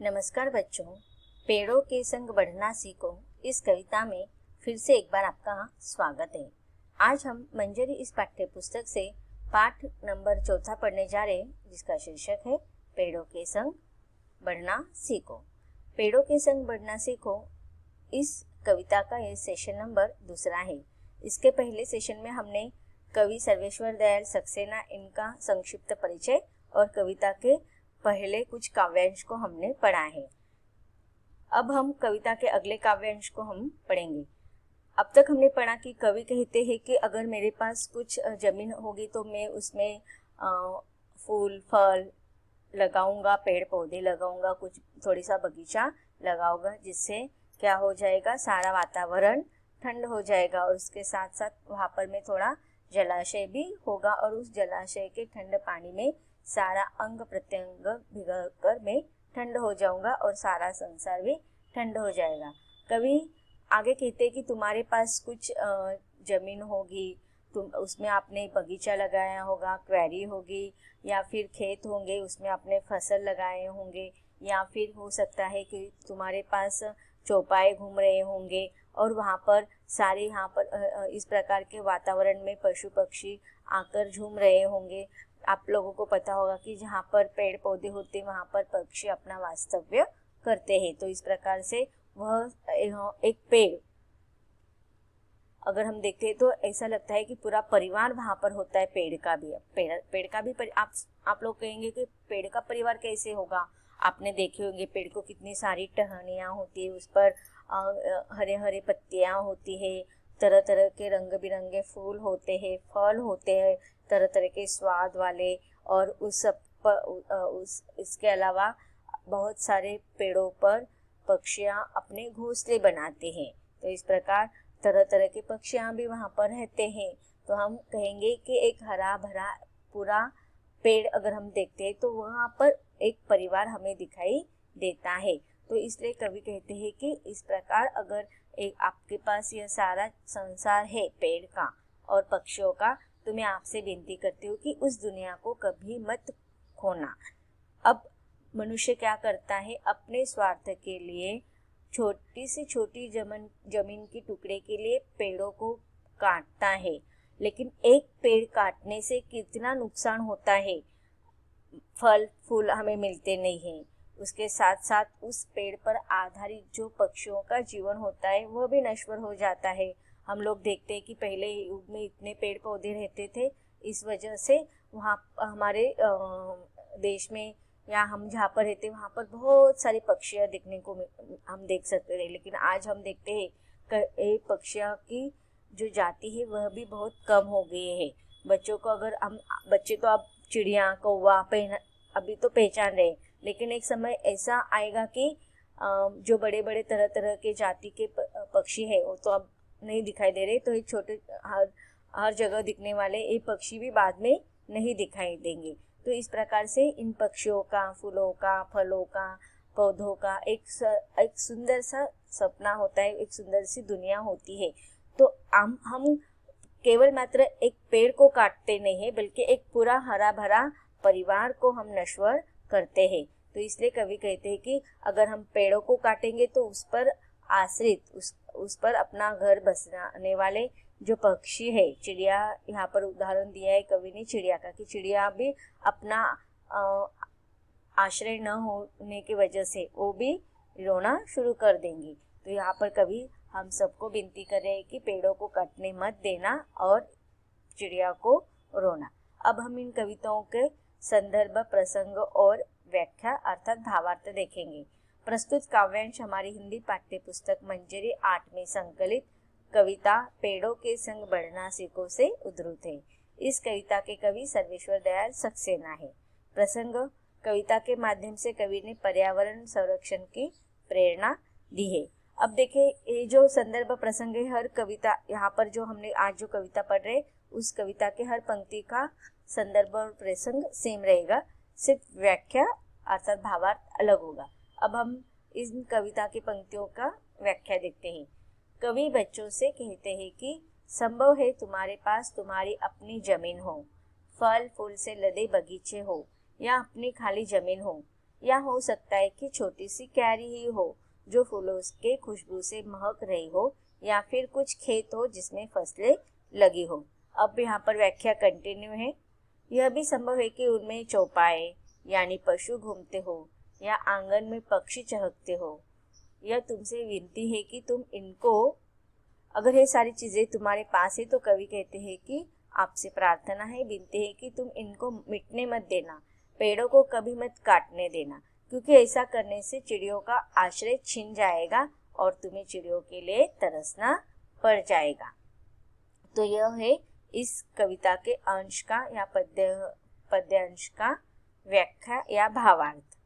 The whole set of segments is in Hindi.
नमस्कार बच्चों, पेड़ों के संग बढ़ना सीखो इस कविता में फिर से एक बार आपका स्वागत है। आज हम मंजरी इस पाठ्य पुस्तक से पाठ नंबर 4 पढ़ने जा रहे हैं, जिसका शीर्षक है पेड़ों के संग बढ़ना सीखो। पेड़ों के संग बढ़ना सीखो इस कविता का यह सेशन नंबर 2 है। इसके पहले सेशन में हमने कवि सर्वेश्वर दयाल सक्सेना इनका संक्षिप्त परिचय और कविता के पहले कुछ काव्यांश को हमने पढ़ा है। अब हम कविता के अगले काव्यांश को हम पढ़ेंगे। अब तक हमने पढ़ा कि कवि कहते हैं कि अगर मेरे पास कुछ जमीन होगी तो मैं उसमें फूल फल लगाऊंगा, पेड़ पौधे लगाऊंगा, कुछ थोड़ी सा बगीचा लगाऊंगा, जिससे क्या हो जाएगा, सारा वातावरण ठंड हो जाएगा और उसके साथ साथ वहाँ पर में थोड़ा जलाशय भी होगा और उस जलाशय के ठंड पानी में सारा अंग प्रत्यंग भिगो कर मैं ठंड हो जाऊंगा और सारा संसार भी ठंड हो जाएगा। कवि आगे कहते हैं कि तुम्हारे पास कुछ जमीन होगी, तुम उसमें आपने बगीचा लगाया होगा, क्वेरी होगी या फिर खेत होंगे, उसमें आपने फसल लगाए होंगे, या फिर हो सकता है कि तुम्हारे पास चौपाए घूम रहे होंगे और वहाँ पर सारे यहाँ पर इस प्रकार के वातावरण में पशु पक्षी आकर झूम रहे होंगे। आप लोगों को पता होगा कि जहाँ पर पेड़ पौधे होते हैं वहाँ पर पक्षी अपना वास्तव्य करते हैं। तो इस प्रकार से वह एक पेड़ अगर हम देखते हैं तो ऐसा लगता है कि पूरा परिवार वहाँ पर होता है। पेड़ का भी आप लोग कहेंगे कि पेड़ का परिवार कैसे होगा। आपने देखे होंगे पेड़ को कितनी सारी टहनियाँ होती है, उस पर हरे हरे पत्तियाँ होती है, तरह तरह के रंग बिरंगे फूल होते हैं, फल होते हैं तरह तरह के स्वाद वाले, और उस सब पर इसके अलावा बहुत सारे पेड़ों पर पक्षियाँ अपने घोंसले बनाते हैं। तो इस प्रकार तरह तरह के पक्षियाँ भी वहाँ पर रहते हैं। तो हम कहेंगे कि एक हरा भरा पूरा पेड़ अगर हम देखते हैं तो वहाँ पर एक परिवार हमें दिखाई देता है। तो इसलिए कवि कहते हैं कि इस प्रकार अगर एक आपके पास यह सारा संसार है पेड़ का और पक्षियों का, तो मैं आपसे विनती करती हूँ कि उस दुनिया को कभी मत खोना। अब मनुष्य क्या करता है, अपने स्वार्थ के लिए छोटी से छोटी जमीन के टुकड़े के लिए पेड़ों को काटता है, लेकिन एक पेड़ काटने से कितना नुकसान होता है। फल फूल हमें मिलते नहीं हैं, उसके साथ साथ उस पेड़ पर आधारित जो पक्षियों का जीवन होता है वह भी नश्वर हो जाता है। हम लोग देखते हैं कि पहले युग में इतने पेड़ पौधे रहते थे, इस वजह से वहाँ हमारे देश में या हम जहाँ पर रहते वहाँ पर बहुत सारी पक्षियाँ देखने को हम देख सकते थे। लेकिन आज हम देखते हैं कि पक्षियों की जो जाति है वह भी बहुत कम हो गई है। बच्चे तो अब चिड़िया कौवा अभी तो पहचान रहे, लेकिन एक समय ऐसा आएगा कि जो बड़े बड़े तरह तरह के जाति के पक्षी है वो तो अब नहीं दिखाई दे रहे। तो एक छोटे हर जगह दिखने वाले ये पक्षी भी बाद में नहीं दिखाई देंगे। तो इस प्रकार से इन पक्षियों का, फूलों का, फलों का, पौधों का एक सुंदर सा सपना होता है, एक सुंदर सी दुनिया होती है। तो हम केवल मात्र एक पेड़ को काटते नहीं है, बल्कि एक पूरा हरा भरा परिवार को हम नश्वर करते हैं। तो इसलिए कवि कहते हैं कि अगर हम पेड़ों को काटेंगे तो उस पर आश्रित उस पर अपना घर बसाने वाले जो पक्षी है, चिड़िया, यहाँ पर उदाहरण दिया है कवि ने चिड़िया का, कि चिड़िया भी अपना आश्रय न होने की वजह से वो भी रोना शुरू कर देंगी। तो यहाँ पर कवि हम सबको विनती कर रहे हैं कि पेड़ों को कटने मत देना और चिड़िया को रोना। अब हम इन कविताओं के संदर्भ, प्रसंग और व्याख्या अर्थात भावार्थ देखेंगे। प्रस्तुत काव्यांश हमारी हिंदी पाठ्य पुस्तक मंजरी 8 में संकलित कविता पेड़ों के संग बढ़ना सीखो से उद्धृत है। इस कविता के कवि सर्वेश्वर दयाल सक्सेना है। प्रसंग, कविता के माध्यम से कवि ने पर्यावरण संरक्षण की प्रेरणा दी है। अब देखिए, ये जो संदर्भ प्रसंग है, हर कविता यहाँ पर जो हमने आज जो कविता पढ़ रहे उस कविता के हर पंक्ति का संदर्भ और प्रसंग सेम रहेगा, सिर्फ व्याख्या अर्थात भावार्थ अलग होगा। अब हम इन कविता की पंक्तियों का व्याख्या देखते हैं। कवि बच्चों से कहते हैं कि संभव है तुम्हारे पास तुम्हारी अपनी जमीन हो, फल फूल से लदे बगीचे हो या अपनी खाली जमीन हो, या हो सकता है कि छोटी सी क्यारी ही हो जो फूलों के खुशबू से महक रही हो, या फिर कुछ खेत हो जिसमें फसलें लगी हो। अब यहाँ पर व्याख्या कंटिन्यू है। यह भी संभव है कि उनमें चौपाए यानी पशु घूमते हो या आंगन में पक्षी चहकते हो। यह तुमसे विनती है कि तुम इनको, अगर ये सारी चीजें तुम्हारे पास है तो कवि कहते हैं कि आपसे प्रार्थना है, विनती है कि तुम इनको मिटने मत देना, पेड़ों को कभी मत काटने देना, क्योंकि ऐसा करने से चिड़ियों का आश्रय छिन जाएगा और तुम्हें चिड़ियों के लिए तरसना पड़ जाएगा। तो यह है इस कविता के अंश का या पद्य अंश का व्याख्या या भावार्थ।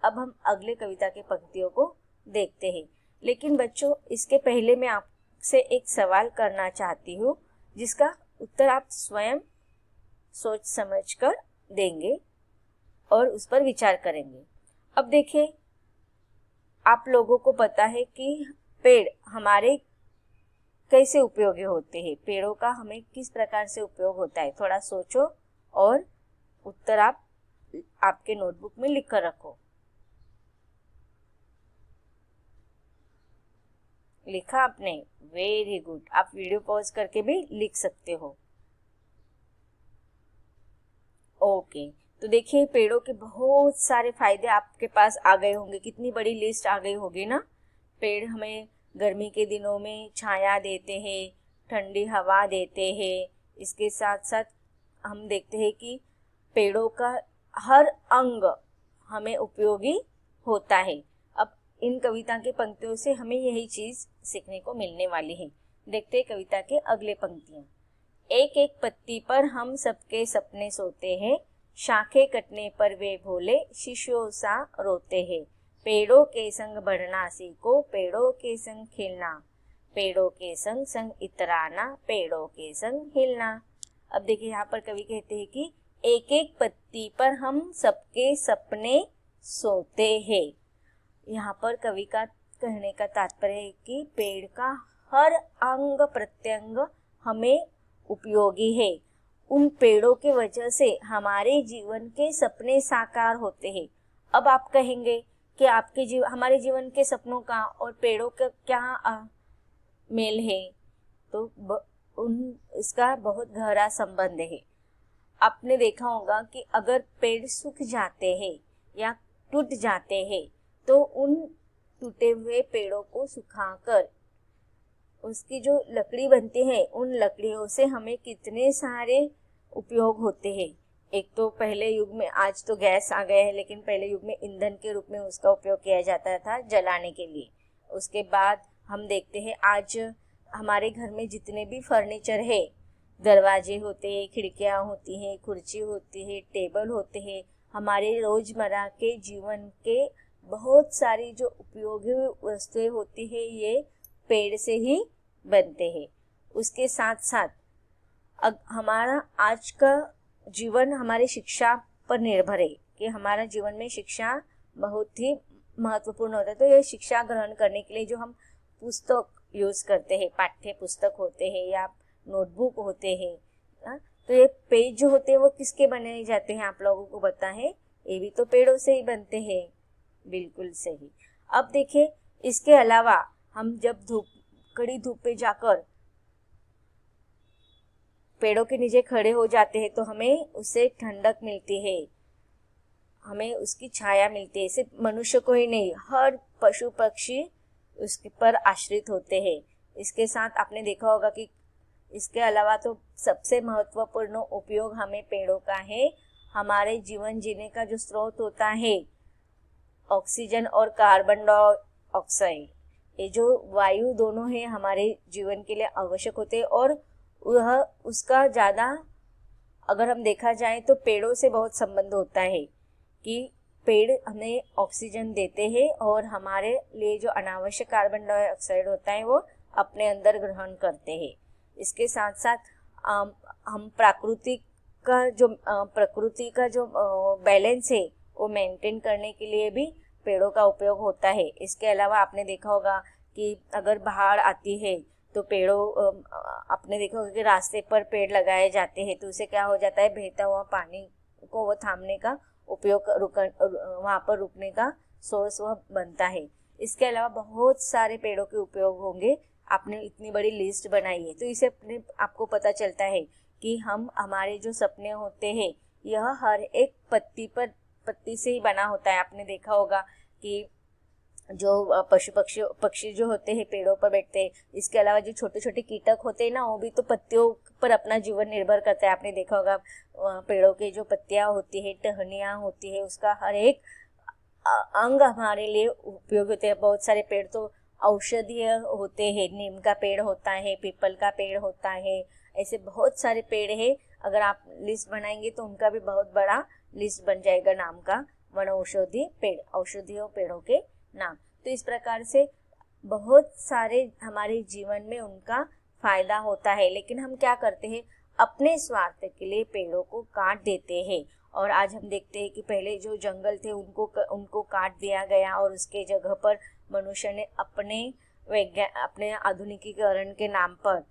अब हम अगले कविता के पंक्तियों को देखते हैं, लेकिन बच्चों इसके पहले मैं आपसे एक सवाल करना चाहती हूँ जिसका उत्तर आप स्वयं सोच समझ कर देंगे और उस पर विचार करेंगे। अब देखिए, आप लोगों को पता है कि पेड़ हमारे कैसे उपयोगी होते हैं, पेड़ों का हमें किस प्रकार से उपयोग होता है। थोड़ा सोचो और उत्तर आप आपके नोटबुक में लिख कर रखो। लिखा आपने? Very good. आप वीडियो पॉज करके भी लिख सकते हो। ओके, तो देखिए पेड़ों के बहुत सारे फायदे आपके पास आ गए होंगे। कितनी बड़ी लिस्ट आ गई होगी ना। पेड़ हमें गर्मी के दिनों में छाया देते हैं, ठंडी हवा देते हैं। इसके साथ साथ हम देखते हैं कि पेड़ों का हर अंग हमें उपयोगी होता है। अब इन कविता के पंक्तियों से हमें यही चीज सीखने को मिलने वाली है। देखते हैं कविता के अगले पंक्तियां। एक एक पत्ती पर हम सबके सपने सोते हैं, शाखें कटने पर वे भोले शिशुओं सा रोते हैं। पेड़ों के संग बढ़ना सीखो, पेड़ों के संग खेलना, पेड़ों के संग संग इतराना, पेड़ों के संग हिलना। अब देखिए यहाँ पर कवि कहते हैं कि एक एक पत्ती पर हम सबके सपने सोते हैं। यहाँ पर कवि का कहने का तात्पर्य है कि पेड़ का हर अंग प्रत्यंग हमें उपयोगी है। उन पेड़ों के वजह से हमारे जीवन के सपने साकार होते हैं। अब आप कहेंगे कि हमारे जीवन के सपनों का और पेड़ों का क्या मेल है? तो इसका बहुत गहरा संबंध है। आपने देखा होगा कि अगर पेड़ सूख जाते हैं या टूट जाते हैं तो उन टूटे हुए पेड़ों को सुखाकर उसकी जो लकड़ी बनती है, उन लकड़ियों से हमें कितने सारे उपयोग होते हैं। एक तो पहले युग में, आज तो गैस आ गया है, लेकिन पहले युग में ईंधन के रूप में उसका उपयोग किया जाता था जलाने के लिए। उसके बाद हम देखते हैं आज हमारे घर में जितने भी फर्नीचर है, दरवाजे होते हैं, खिड़कियां होती हैं, कुर्सी होती है, टेबल होते हैं, हमारे रोजमर्रा के जीवन के बहुत सारी जो उपयोगी वस्तुएं होती है ये पेड़ से ही बनते हैं। उसके साथ साथ हमारा आज का जीवन हमारी शिक्षा पर निर्भर है कि हमारा जीवन में शिक्षा बहुत ही महत्वपूर्ण होता है। तो ये शिक्षा ग्रहण करने के लिए जो हम पुस्तक यूज करते हैं, पाठ्य पुस्तक होते हैं या नोटबुक होते हैं, तो ये पेज जो होते हैं वो किसके बनाए जाते हैं? आप लोगों को पता है, ये भी तो पेड़ों से ही बनते हैं। बिल्कुल सही। अब देखिए, इसके अलावा हम जब कड़ी धूप पे जाकर पेड़ों के नीचे खड़े हो जाते हैं तो हमें उससे ठंडक मिलती है, हमें उसकी छाया मिलती है। सिर्फ मनुष्य को ही नहीं, हर पशु पक्षी उसके पर आश्रित होते हैं। इसके साथ आपने देखा होगा कि इसके अलावा तो सबसे महत्वपूर्ण उपयोग हमें पेड़ों का है। हमारे जीवन जीने का जो स्रोत होता है, ऑक्सीजन और कार्बन डाइऑक्साइड, ये जो वायु दोनों है हमारे जीवन के लिए आवश्यक होते हैं। और वह उसका ज़्यादा अगर हम देखा जाए तो पेड़ों से बहुत संबंध होता है कि पेड़ हमें ऑक्सीजन देते हैं और हमारे लिए जो अनावश्यक कार्बन डाइऑक्साइड होता है वो अपने अंदर ग्रहण करते हैं। इसके साथ साथ हम प्रकृति का जो बैलेंस है वो मेंटेन करने के लिए भी पेड़ों का उपयोग होता है। इसके अलावा आपने देखा होगा कि अगर बाढ़ आती है तो आपने देखा होगा कि रास्ते पर पेड़ लगाए जाते हैं तो उससे क्या हो जाता है, बहता हुआ पानी को वो थामने का उपयोग वहाँ पर रुकने का सोर्स वह बनता है। इसके अलावा बहुत सारे पेड़ों के उपयोग होंगे। आपने इतनी बड़ी लिस्ट बनाई है तो इसे आपको पता चलता है कि हमारे जो सपने होते हैं यह हर एक पत्ती से ही बना होता है। आपने देखा होगा कि जो पक्षी जो होते हैं पेड़ों पर बैठते हैं। इसके अलावा जो छोटे छोटे कीटक होते हैं ना, वो भी तो पत्तियों पर अपना जीवन निर्भर करता है। आपने देखा होगा पेड़ों के जो पत्तियां होती है, टहनियां होती है, उसका हर एक अंग हमारे लिए उपयोग होते हैं। बहुत सारे पेड़ तो औषधीय होते हैं, नीम का पेड़ होता है, पीपल का पेड़ होता है, ऐसे बहुत सारे पेड़ है। अगर आप लिस्ट बनाएंगे तो उनका भी बहुत बड़ा लिस्ट बन जाएगा नाम का, वन औषधि पेड़, औषधीय पेड़ों के नाम। तो इस प्रकार से बहुत सारे हमारे जीवन में उनका फायदा होता है, लेकिन हम क्या करते हैं, अपने स्वार्थ के लिए पेड़ों को काट देते हैं। और आज हम देखते हैं कि पहले जो जंगल थे उनको काट दिया गया और उसके जगह पर मनुष्य ने अपने आधुनिकीकरण के नाम पर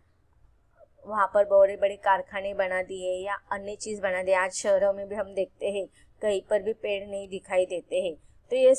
वहाँ पर बड़े बड़े कारखाने बना दिए या अन्य चीज बना दिए। आज शहरों में भी हम देखते हैं कहीं पर भी पेड़ नहीं दिखाई देते हैं। तो ये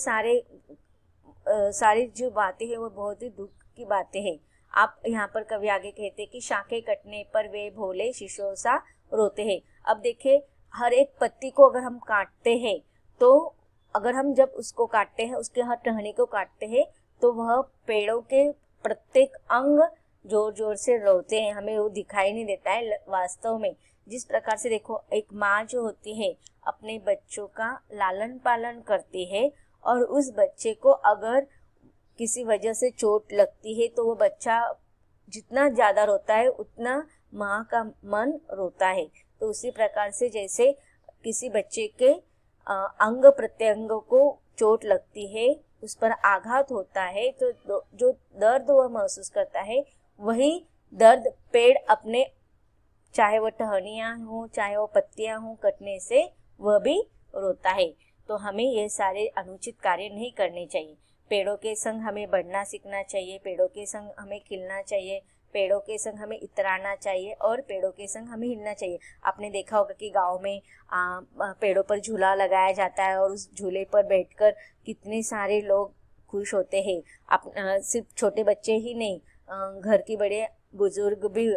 सारी जो बातें हैं वो बहुत ही दुख की बातें हैं। आप यहाँ पर कभी आगे कहते हैं कि शाखें कटने पर वे भोले शिशुओं सा रोते हैं। अब देखिए, हर एक पत्ती को अगर हम काटते हैं तो अगर हम जब उसको काटते हैं, उसके हर टहनी को काटते हैं, तो वह पेड़ों के प्रत्येक अंग जोर जोर से रोते हैं। हमें वो दिखाई नहीं देता है वास्तव में। जिस प्रकार से देखो, एक माँ जो होती है अपने बच्चों का लालन पालन करती है और उस बच्चे को अगर किसी वजह से चोट लगती है तो वो बच्चा जितना ज्यादा रोता है उतना माँ का मन रोता है। तो उसी प्रकार से जैसे किसी बच्चे के अंग प्रत्यंग को चोट लगती है, उस पर आघात होता है, तो जो दर्द वह महसूस करता है वही दर्द पेड़ अपने, चाहे वो टहनियां हो चाहे वो पत्तियां हो, कटने से वह भी रोता है। तो हमें ये सारे अनुचित कार्य नहीं करने चाहिए। पेड़ों के संग हमें बढ़ना सीखना चाहिए, पेड़ों के संग हमें खिलना चाहिए, पेड़ों के संग हमें इतराना चाहिए और पेड़ों के संग हमें हिलना चाहिए। आपने देखा होगा कि गांव में पेड़ों पर झूला लगाया जाता है और उस झूले पर बैठकर कितने सारे लोग खुश होते हैं। सिर्फ छोटे बच्चे ही नहीं, घर की बड़े बुजुर्ग भी,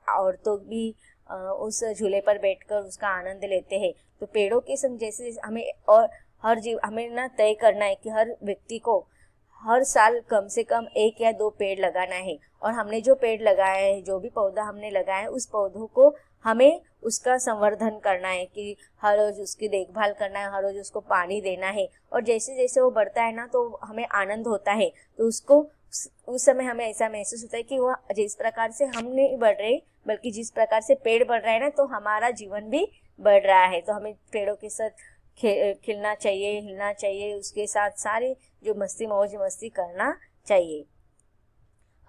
औरतों भी उस झूले पर बैठकर उसका आनंद लेते हैं। तो पेड़ों के संग जैसे हमें और हमें ना तय करना है कि हर व्यक्ति को हर साल कम से कम 1 या 2 पेड़ लगाना है। और हमने जो पेड़ लगाया है, जो भी पौधा हमने लगाया है, उस पौधों को हमें उसका संवर्धन करना है कि हर रोज उसकी देखभाल करना है, हर रोज उसको पानी देना है। और जैसे जैसे वो बढ़ता है ना तो हमें आनंद होता है। तो उसको उस समय हमें ऐसा महसूस होता है कि वह जिस प्रकार से हम नहीं बढ़ रहे बल्कि जिस प्रकार से पेड़ बढ़ रहा है ना, तो हमारा जीवन भी बढ़ रहा है। तो हमें पेड़ों के साथ खिलना चाहिए, हिलना चाहिए, उसके साथ सारे जो मौज मस्ती करना चाहिए।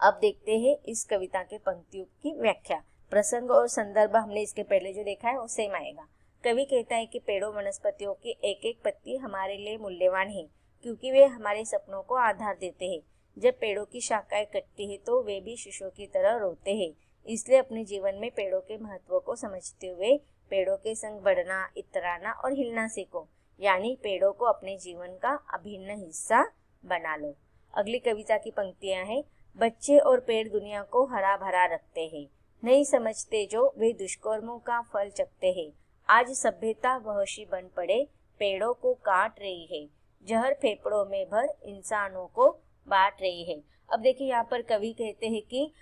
अब देखते हैं इस कविता के पंक्तियों की व्याख्या। प्रसंग और संदर्भ हमने इसके पहले जो देखा है वो सेम आएगा। कवि कहता है कि पेड़ों वनस्पतियों की एक एक पत्ती हमारे लिए मूल्यवान है क्योंकि वे हमारे सपनों को आधार देते हैं। जब पेड़ों की शाखाएं कटती है तो वे भी शिशुओं की तरह रोते हैं। इसलिए अपने जीवन में पेड़ों के महत्व को समझते हुए पेड़ों के संग बढ़ना, इतराना और हिलना सीखो, यानी पेड़ों को अपने जीवन का अभिन्न हिस्सा बना लो। अगली कविता की पंक्तियां हैं। बच्चे और पेड़ दुनिया को हरा भरा रखते हैं, नहीं समझते जो वे दुष्कर्मों का फल चखते हैं। आज सभ्यता वहशी बन पड़े, पेड़ों को काट रही है, जहर फेफड़ों में भर इंसानों को बांट रही है। अब देखिए, यहाँ पर कवि कहते हैं कि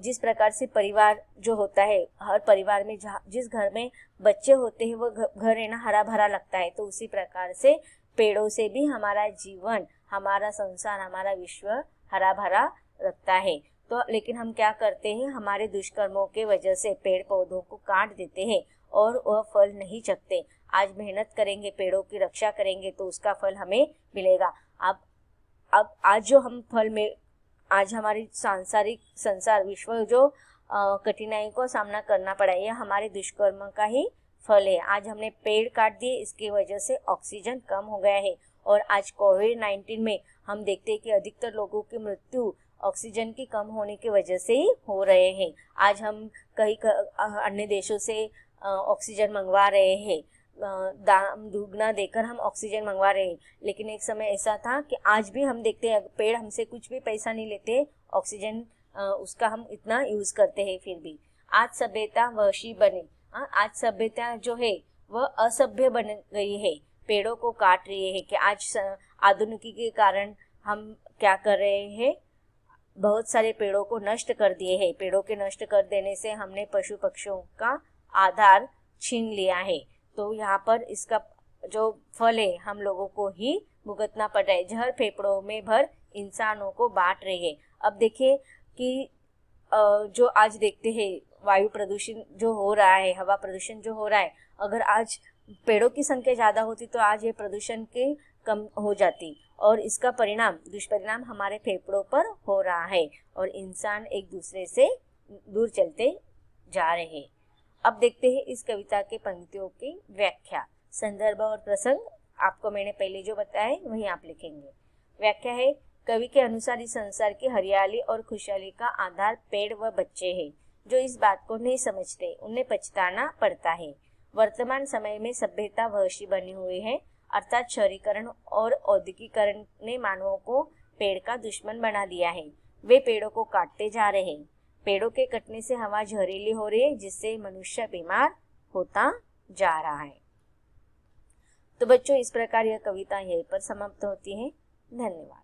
जिस प्रकार से परिवार जो होता है, हर परिवार में जिस घर में बच्चे होते हैं वो घर है ना हरा भरा लगता है। तो उसी प्रकार से पेड़ों से भी हमारा जीवन, हमारा संसार, हमारा विश्व हरा भरा रखता है। तो लेकिन हम क्या करते हैं, हमारे दुष्कर्मों के वजह से पेड़ पौधों को काट देते हैं और वह फल नहीं चखते। आज मेहनत करेंगे, पेड़ों की रक्षा करेंगे तो उसका फल हमें मिलेगा। अब आज जो हम फल में, आज हमारी सांसारिक संसार विश्व जो कठिनाई को सामना करना पड़ा है, यह हमारे दुष्कर्म का ही फल है। आज हमने पेड़ काट दिए, इसकी वजह से ऑक्सीजन कम हो गया है। और आज कोविड-19 में हम देखते हैं कि अधिकतर लोगों की मृत्यु ऑक्सीजन की कम होने की वजह से ही हो रहे हैं। आज हम कई अन्य देशों से ऑक्सीजन मंगवा रहे हैं, दाम दुगना देकर हम ऑक्सीजन मंगवा रहे हैं, लेकिन एक समय ऐसा था कि आज भी हम देखते हैं पेड़ हमसे कुछ भी पैसा नहीं लेते, ऑक्सीजन उसका हम इतना यूज करते हैं। फिर भी आज सभ्यता वहशी बने, आज सभ्यता जो है वह असभ्य बन गई है, पेड़ों को काट रही है। कि आज आधुनिकी के कारण हम क्या कर रहे हैं, बहुत सारे पेड़ों को नष्ट कर दिए हैं। पेड़ों के नष्ट कर देने से हमने पशु पक्षियों का आधार छीन लिया है। तो यहाँ पर इसका जो फल है हम लोगों को ही भुगतना पड़ रहा है। जहर फेफड़ों में भर इंसानों को बांट रही है। अब देखिए कि जो आज देखते हैं वायु प्रदूषण जो हो रहा है, हवा प्रदूषण जो हो रहा है, अगर आज पेड़ों की संख्या ज़्यादा होती तो आज ये प्रदूषण के कम हो जाती, और इसका परिणाम दुष्परिणाम हमारे फेफड़ों पर हो रहा है और इंसान एक दूसरे से दूर चलते जा रहे हैं। अब देखते हैं इस कविता के पंक्तियों की व्याख्या। संदर्भ और प्रसंग आपको मैंने पहले जो बताया है वही आप लिखेंगे। व्याख्या है, कवि के अनुसार इस संसार की हरियाली और खुशहाली का आधार पेड़ व बच्चे हैं। जो इस बात को नहीं समझते उन्हें पछताना पड़ता है। वर्तमान समय में सभ्यता वहशी बनी हुई है, अर्थात शहरीकरण और औद्योगिकीकरण ने मानवों को पेड़ का दुश्मन बना दिया है। वे पेड़ों को काटते जा रहे हैं। पेड़ों के कटने से हवा जहरीली हो रही है, जिससे मनुष्य बीमार होता जा रहा है। तो बच्चों, इस प्रकार यह कविता यहीं पर समाप्त होती है। धन्यवाद।